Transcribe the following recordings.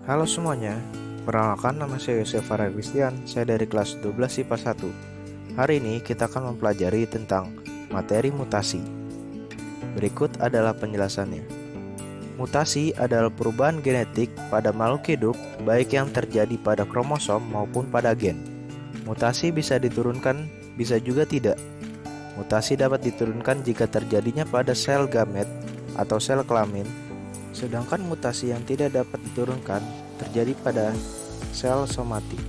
Halo semuanya, perkenalkan nama saya Yosef Farah Christian, saya dari kelas 12 IPA 1. Hari ini kita akan mempelajari tentang materi mutasi. Berikut adalah penjelasannya. Mutasi adalah perubahan genetik pada makhluk hidup, baik yang terjadi pada kromosom maupun pada gen. Mutasi bisa diturunkan, bisa juga tidak. Mutasi dapat diturunkan jika terjadinya pada sel gamet atau sel kelamin, sedangkan mutasi yang tidak dapat diturunkan terjadi pada sel somatik.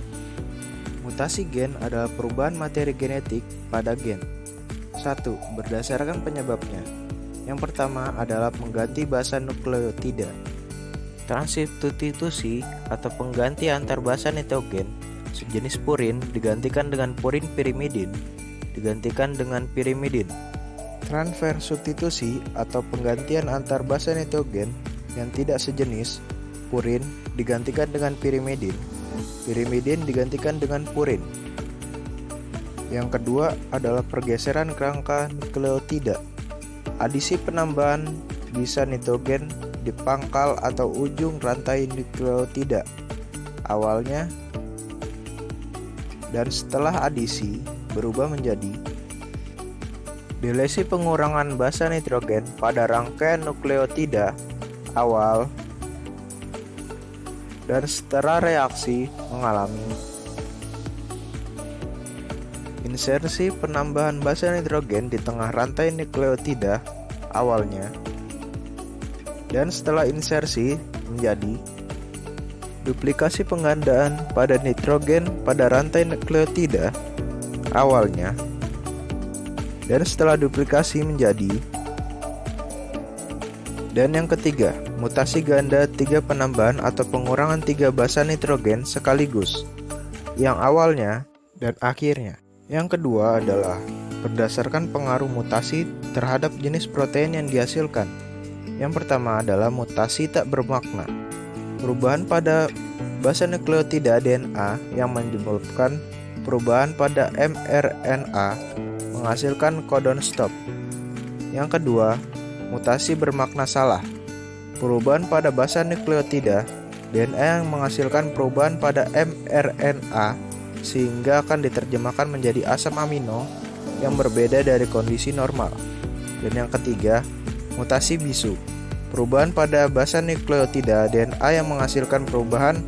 Mutasi gen adalah perubahan materi genetik pada gen. 1. Berdasarkan penyebabnya. Yang pertama adalah pengganti basa nukleotida. Transubstitusi atau pengganti antar basa nitrogen sejenis purin digantikan dengan purin pirimidin digantikan dengan pirimidin. Transfer substitusi atau penggantian antar basa nitrogen yang tidak sejenis purin digantikan dengan pirimidin. Pirimidin digantikan dengan purin. Yang kedua adalah pergeseran kerangka nukleotida. Adisi penambahan bisa nitrogen di pangkal atau ujung rantai nukleotida awalnya dan setelah adisi berubah menjadi delesi pengurangan basa nitrogen pada rangkaian nukleotida awal dan setelah reaksi mengalami insersi penambahan basa nitrogen di tengah rantai nukleotida awalnya dan setelah insersi menjadi duplikasi penggandaan pada nitrogen pada rantai nukleotida awalnya dan setelah duplikasi menjadi. Dan yang ketiga, mutasi ganda 3 penambahan atau pengurangan 3 basa nitrogen sekaligus yang awalnya dan akhirnya. Yang kedua adalah berdasarkan pengaruh mutasi terhadap jenis protein yang dihasilkan. Yang pertama adalah mutasi tak bermakna. Perubahan pada basa nukleotida DNA yang menyebabkan perubahan pada mRNA menghasilkan codon stop. Yang kedua, mutasi bermakna salah. Perubahan pada basa nukleotida DNA yang menghasilkan perubahan pada mRNA sehingga akan diterjemahkan menjadi asam amino yang berbeda dari kondisi normal. Dan yang ketiga, mutasi bisu. Perubahan pada basa nukleotida DNA yang menghasilkan perubahan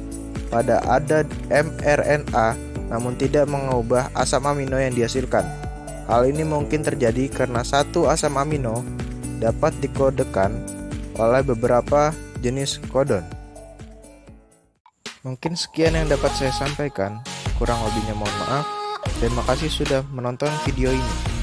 pada ada mRNA namun tidak mengubah asam amino yang dihasilkan. Hal ini mungkin terjadi karena satu asam amino dapat dikodekan oleh beberapa jenis kodon. Mungkin sekian yang dapat saya sampaikan, kurang lebihnya mohon maaf. Terima kasih sudah menonton video ini.